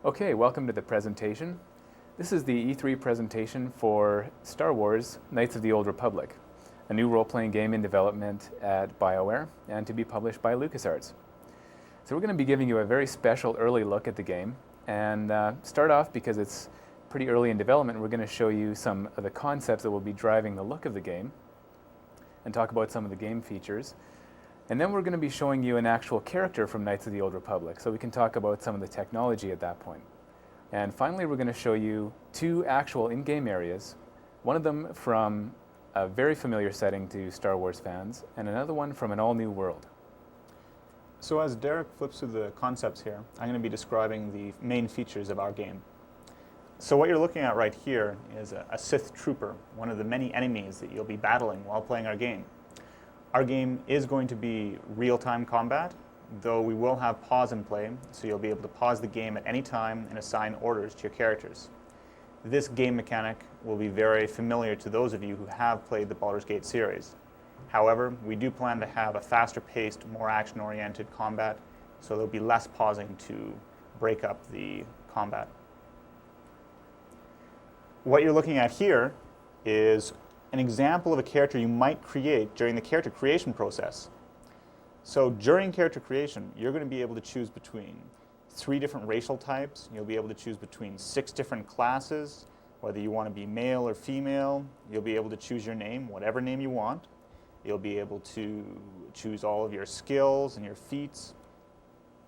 Okay, welcome to the presentation. This is the E3 presentation for Star Wars Knights of the Old Republic, a new role-playing game in development at BioWare and to be published by LucasArts. So we're going to be giving you a very special early look at the game and start off because it's pretty early in development. We're going to show you some of the concepts that will be driving the look of the game and talk about some of the game features. And then we're going to be showing you an actual character from Knights of the Old Republic, so we can talk about some of the technology at that point. And finally, we're going to show you two actual in-game areas, one of them from a very familiar setting to Star Wars fans, and another one from an all-new world. So as Derek flips through the concepts here, I'm going to be describing the main features of our game. So what you're looking at right here is a Sith trooper, one of the many enemies that you'll be battling while playing our game. Our game is going to be real-time combat, though we will have pause and play, so you'll be able to pause the game at any time and assign orders to your characters. This game mechanic will be very familiar to those of you who have played the Baldur's Gate series. However, we do plan to have a faster-paced, more action-oriented combat, so there'll be less pausing to break up the combat. What you're looking at here is an example of a character you might create during the character creation process. So during character creation, you're going to be able to choose between 3 different racial types. You'll be able to choose between 6 different classes, whether you want to be male or female. You'll be able to choose your name, whatever name you want. You'll be able to choose all of your skills and your feats.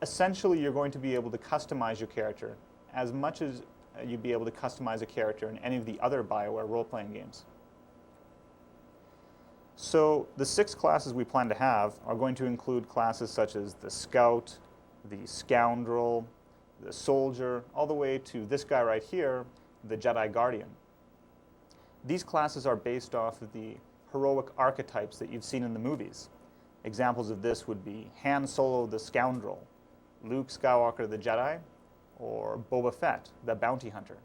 Essentially, you're going to be able to customize your character as much as you'd be able to customize a character in any of the other BioWare role-playing games. So the 6 classes we plan to have are going to include classes such as the Scout, the Scoundrel, the Soldier, all the way to this guy right here, the Jedi Guardian. These classes are based off of the heroic archetypes that you've seen in the movies. Examples of this would be Han Solo the Scoundrel, Luke Skywalker the Jedi, or Boba Fett the Bounty Hunter.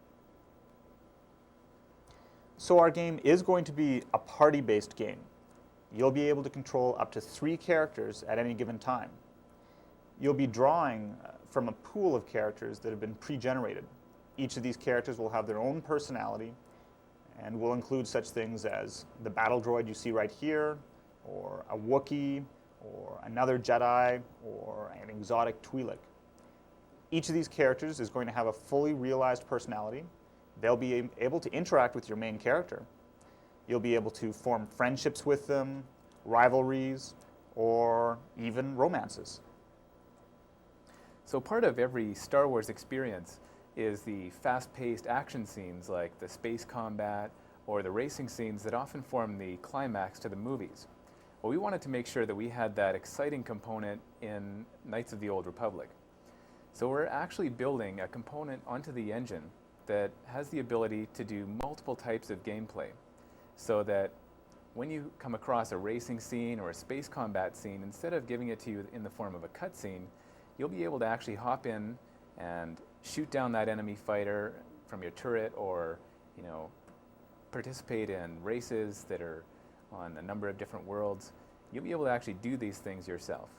So our game is going to be a party-based game. You'll be able to control up to 3 characters at any given time. You'll be drawing from a pool of characters that have been pre-generated. Each of these characters will have their own personality and will include such things as the battle droid you see right here, or a Wookiee, or another Jedi, or an exotic Twi'lek. Each of these characters is going to have a fully realized personality. They'll be able to interact with your main character. You'll be able to form friendships with them, rivalries, or even romances. So part of every Star Wars experience is the fast-paced action scenes like the space combat or the racing scenes that often form the climax to the movies. Well, we wanted to make sure that we had that exciting component in Knights of the Old Republic. So we're actually building a component onto the engine that has the ability to do multiple types of gameplay, so that when you come across a racing scene or a space combat scene, instead of giving it to you in the form of a cutscene, you'll be able to actually hop in and shoot down that enemy fighter from your turret, or participate in races that are on a number of different worlds. You'll be able to actually do these things yourself.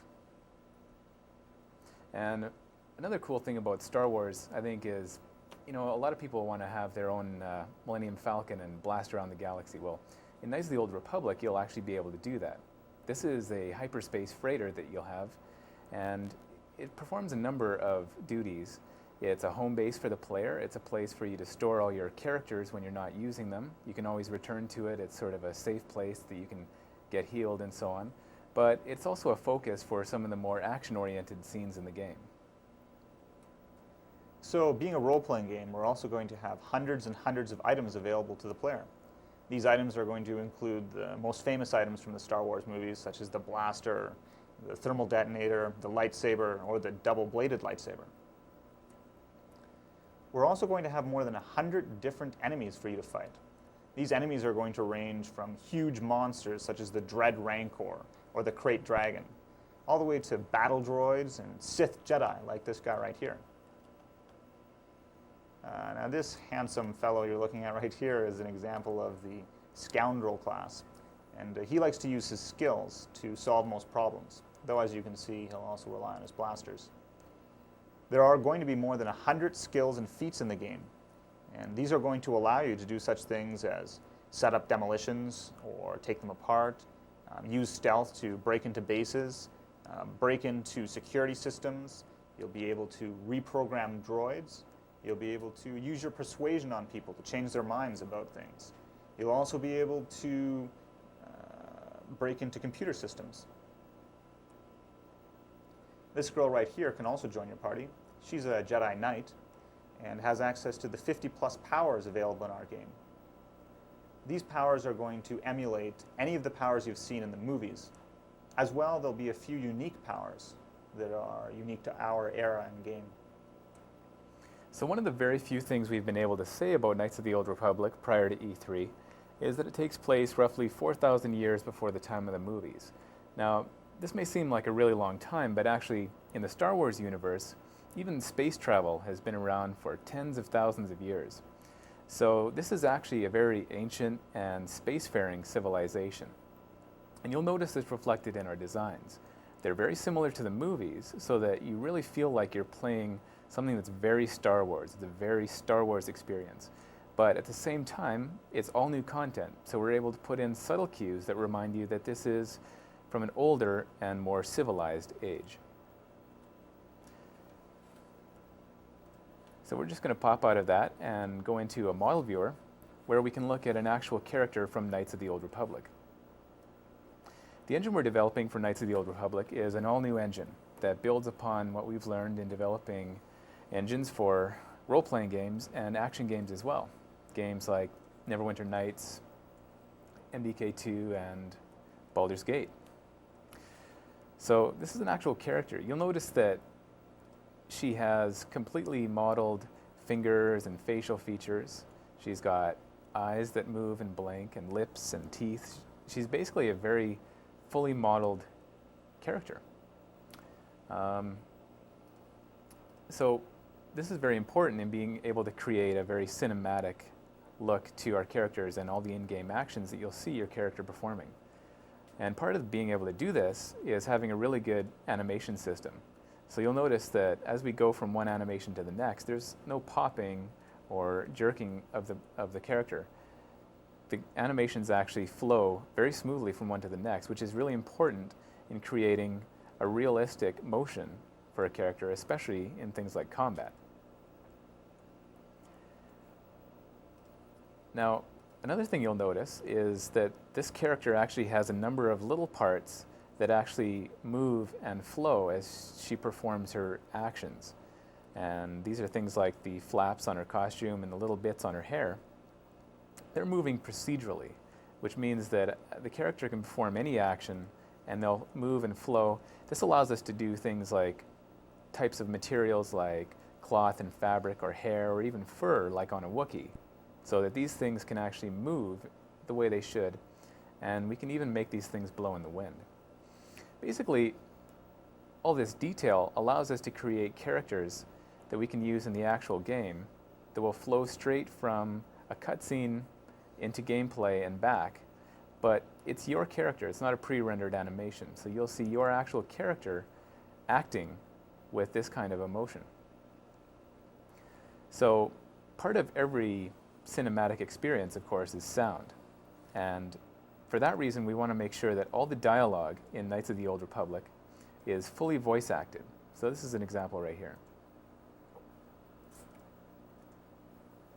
And another cool thing about Star Wars, I think, is a lot of people want to have their own Millennium Falcon and blast around the galaxy. Well, in Knights of the Old Republic, you'll actually be able to do that. This is a hyperspace freighter that you'll have, and it performs a number of duties. It's a home base for the player. It's a place for you to store all your characters when you're not using them. You can always return to it. It's sort of a safe place that you can get healed and so on. But it's also a focus for some of the more action-oriented scenes in the game. So being a role-playing game, we're also going to have hundreds and hundreds of items available to the player. These items are going to include the most famous items from the Star Wars movies, such as the blaster, the thermal detonator, the lightsaber, or the double-bladed lightsaber. We're also going to have more than 100 different enemies for you to fight. These enemies are going to range from huge monsters such as the Dread Rancor or the Krayt Dragon, all the way to battle droids and Sith Jedi like this guy right here. Now this handsome fellow you're looking at right here is an example of the Scoundrel class, and he likes to use his skills to solve most problems, though as you can see he'll also rely on his blasters. There are going to be more than 100 skills and feats in the game, and these are going to allow you to do such things as set up demolitions or take them apart, use stealth to break into bases, break into security systems. You'll be able to reprogram droids. You'll be able to use your persuasion on people to change their minds about things. You'll also be able to break into computer systems. This girl right here can also join your party. She's a Jedi Knight and has access to the 50+ powers available in our game. These powers are going to emulate any of the powers you've seen in the movies. As well, there'll be a few unique powers that are unique to our era and game. So one of the very few things we've been able to say about Knights of the Old Republic prior to E3 is that it takes place roughly 4,000 years before the time of the movies. Now, this may seem like a really long time, but actually in the Star Wars universe, even space travel has been around for tens of thousands of years. So this is actually a very ancient and spacefaring civilization. And you'll notice this reflected in our designs. They're very similar to the movies, so that you really feel like you're playing something that's very Star Wars. It's a very Star Wars experience. But at the same time, it's all new content. So we're able to put in subtle cues that remind you that this is from an older and more civilized age. So we're just going to pop out of that and go into a model viewer where we can look at an actual character from Knights of the Old Republic. The engine we're developing for Knights of the Old Republic is an all-new engine that builds upon what we've learned in developing engines for role-playing games and action games as well. Games like Neverwinter Nights, MDK2, and Baldur's Gate. So this is an actual character. You'll notice that she has completely modeled fingers and facial features. She's got eyes that move and blink and lips and teeth. She's basically a very fully modeled character. So this is very important in being able to create a very cinematic look to our characters and all the in-game actions that you'll see your character performing. And part of being able to do this is having a really good animation system. So you'll notice that as we go from one animation to the next, there's no popping or jerking of the character. The animations actually flow very smoothly from one to the next, which is really important in creating a realistic motion for a character, especially in things like combat. Now, another thing you'll notice is that this character actually has a number of little parts that actually move and flow as she performs her actions. And these are things like the flaps on her costume and the little bits on her hair. They're moving procedurally, which means that the character can perform any action and they'll move and flow. This allows us to do things like types of materials like cloth and fabric or hair or even fur like on a Wookiee, so that these things can actually move the way they should, and we can even make these things blow in the wind. Basically, all this detail allows us to create characters that we can use in the actual game that will flow straight from a cutscene into gameplay and back, but it's your character, it's not a pre-rendered animation, so you'll see your actual character acting with this kind of emotion. So part of every cinematic experience, of course, is sound, and for that reason, we want to make sure that all the dialogue in Knights of the Old Republic is fully voice acted. So this is an example right here.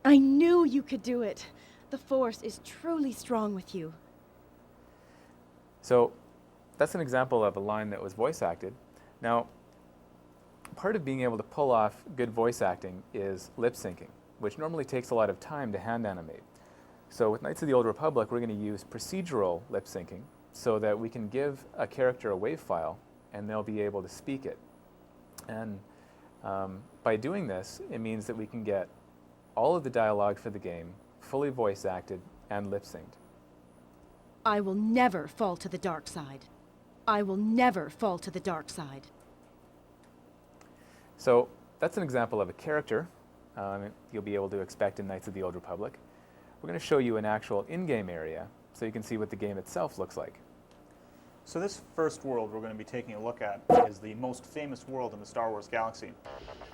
I knew you could do it. The Force is truly strong with you. So that's an example of a line that was voice acted. Now, part of being able to pull off good voice acting is lip syncing, which normally takes a lot of time to hand animate. So with Knights of the Old Republic, we're going to use procedural lip syncing so that we can give a character a WAV file and they'll be able to speak it. And by doing this, it means that we can get all of the dialogue for the game fully voice acted and lip synced. I will never fall to the dark side. I will never fall to the dark side. So that's an example of a character you'll be able to expect in Knights of the Old Republic. We're going to show you an actual in-game area so you can see what the game itself looks like. So this first world we're going to be taking a look at is the most famous world in the Star Wars galaxy.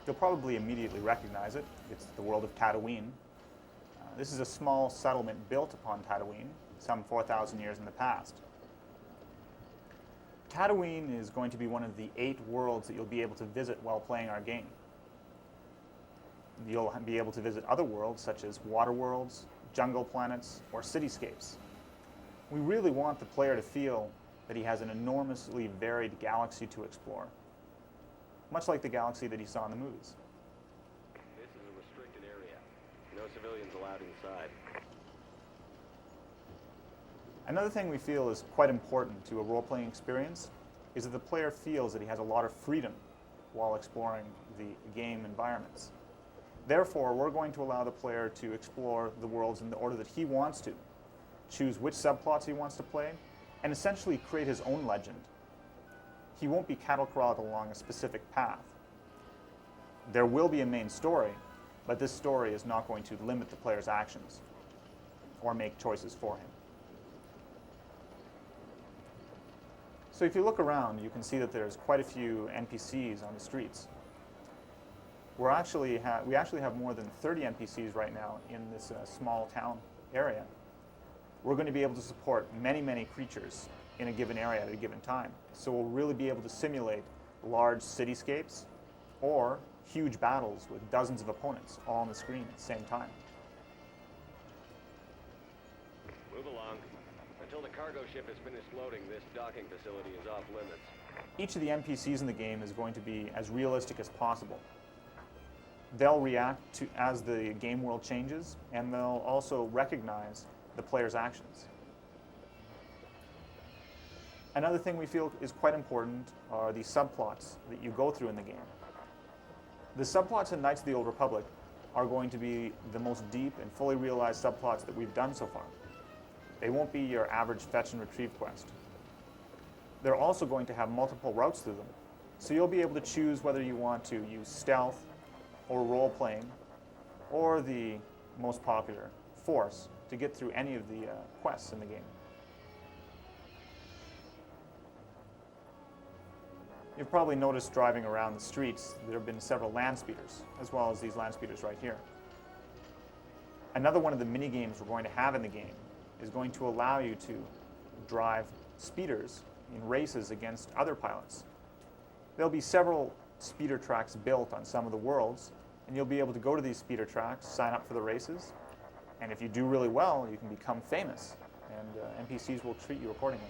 You'll probably immediately recognize it. It's the world of Tatooine. This is a small settlement built upon Tatooine, some 4,000 years in the past. Tatooine is going to be one of the 8 worlds that you'll be able to visit while playing our game. You'll be able to visit other worlds such as water worlds, jungle planets, or cityscapes. We really want the player to feel that he has an enormously varied galaxy to explore, much like the galaxy that he saw in the movies. This is a restricted area. No civilians allowed inside. Another thing we feel is quite important to a role-playing experience is that the player feels that he has a lot of freedom while exploring the game environments. Therefore, we're going to allow the player to explore the worlds in the order that he wants to, choose which subplots he wants to play, and essentially create his own legend. He won't be cattle corralled along a specific path. There will be a main story, but this story is not going to limit the player's actions or make choices for him. So if you look around, you can see that there's quite a few NPCs on the streets. We actually have more than 30 NPCs right now in this small town area. We're going to be able to support many, many creatures in a given area at a given time. So we'll really be able to simulate large cityscapes or huge battles with dozens of opponents all on the screen at the same time. Move along. Until the cargo ship has finished loading, this docking facility is off limits. Each of the NPCs in the game is going to be as realistic as possible. They'll react to as the game world changes, and they'll also recognize the player's actions. Another thing we feel is quite important are the subplots that you go through in the game. The subplots in Knights of the Old Republic are going to be the most deep and fully realized subplots that we've done so far. They won't be your average fetch and retrieve quest. They're also going to have multiple routes through them, so you'll be able to choose whether you want to use stealth or role-playing, or the most popular, Force, to get through any of the quests in the game. You've probably noticed driving around the streets, there have been several land speeders, as well as these land speeders right here. Another one of the mini games we're going to have in the game is going to allow you to drive speeders in races against other pilots. There'll be several speeder tracks built on some of the worlds, and you'll be able to go to these speeder tracks, sign up for the races, and if you do really well, you can become famous, and NPCs will treat you accordingly.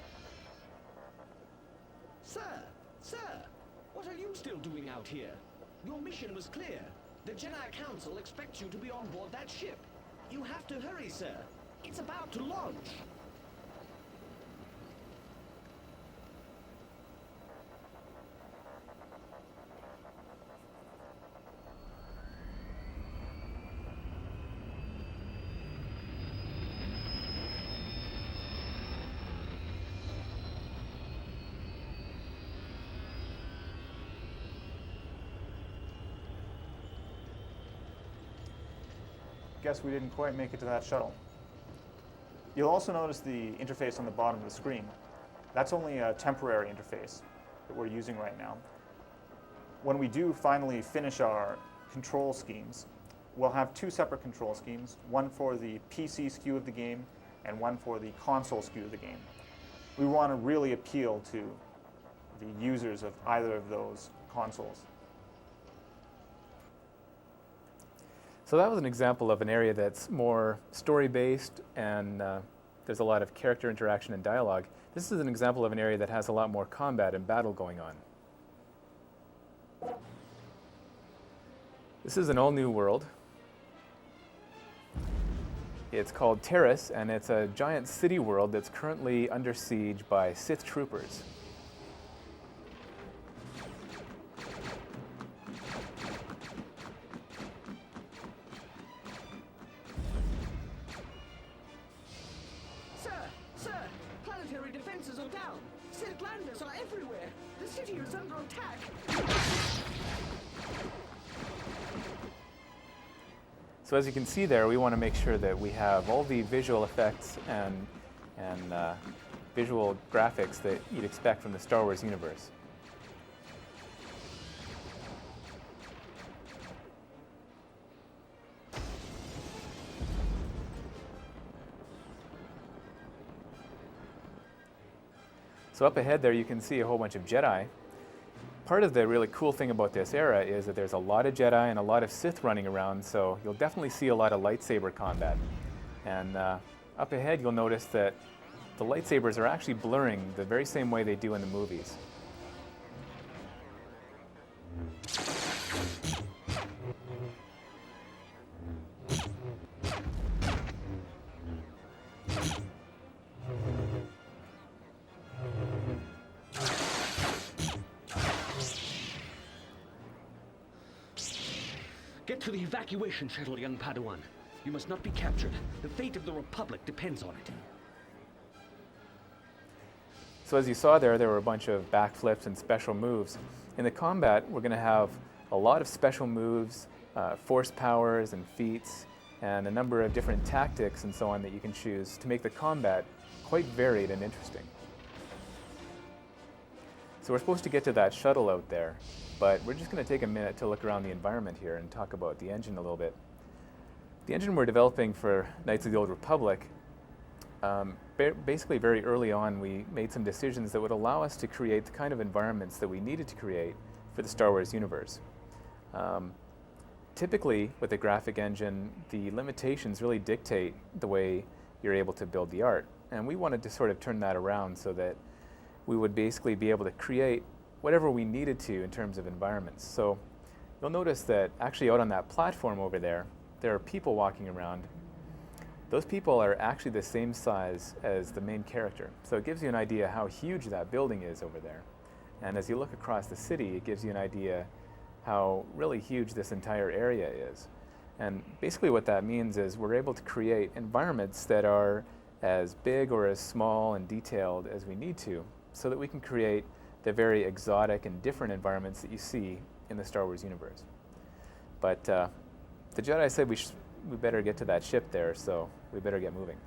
Sir, what are you still doing out here? Your mission was clear. The Jedi Council expects you to be on board that ship. You have to hurry, sir. It's about to launch. Guess we didn't quite make it to that shuttle. You'll also notice the interface on the bottom of the screen. That's only a temporary interface that we're using right now. When we do finally finish our control schemes, we'll have 2 separate control schemes, one for the PC SKU of the game and one for the console SKU of the game. We want to really appeal to the users of either of those consoles. So that was an example of an area that's more story-based and there's a lot of character interaction and dialogue. This is an example of an area that has a lot more combat and battle going on. This is an all-new world. It's called Terrace, and it's a giant city world that's currently under siege by Sith troopers. Sir, planetary defenses are down. Sith landers are everywhere. The city is under attack. So as you can see there, we want to make sure that we have all the visual effects and visual graphics that you'd expect from the Star Wars universe. So up ahead there you can see a whole bunch of Jedi. Part of the really cool thing about this era is that there's a lot of Jedi and a lot of Sith running around, so you'll definitely see a lot of lightsaber combat. And up ahead you'll notice that the lightsabers are actually blurring the very same way they do in the movies. Get to the evacuation shuttle, young Padawan. You must not be captured. The fate of the Republic depends on it. So as you saw there were a bunch of backflips and special moves. In the combat, we're going to have a lot of special moves, force powers and feats, and a number of different tactics and so on that you can choose to make the combat quite varied and interesting. So we're supposed to get to that shuttle out there, but we're just going to take a minute to look around the environment here and talk about the engine a little bit. The engine we're developing for Knights of the Old Republic, basically very early on we made some decisions that would allow us to create the kind of environments that we needed to create for the Star Wars universe. Typically with a graphic engine, the limitations really dictate the way you're able to build the art, and we wanted to sort of turn that around so that we would basically be able to create whatever we needed to in terms of environments. So you'll notice that actually out on that platform over there, there are people walking around. Those people are actually the same size as the main character. So it gives you an idea how huge that building is over there. And as you look across the city, it gives you an idea how really huge this entire area is. And basically what that means is we're able to create environments that are as big or as small and detailed as we need to, so that we can create the very exotic and different environments that you see in the Star Wars universe. But the Jedi said we better get to that ship there, so we better get moving.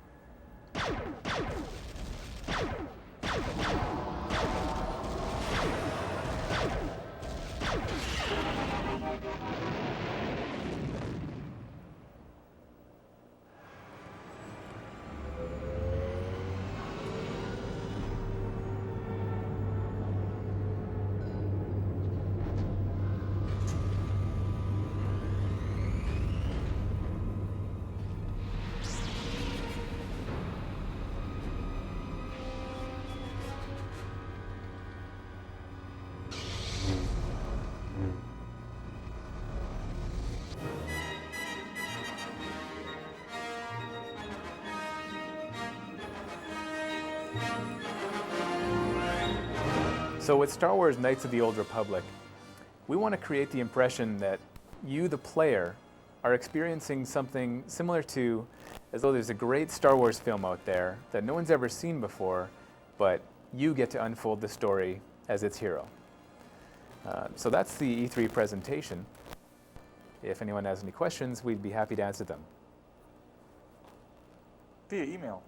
So with Star Wars Knights of the Old Republic, we want to create the impression that you, the player, are experiencing something similar to as though there's a great Star Wars film out there that no one's ever seen before, but you get to unfold the story as its hero. So that's the E3 presentation. If anyone has any questions, we'd be happy to answer them. Via email.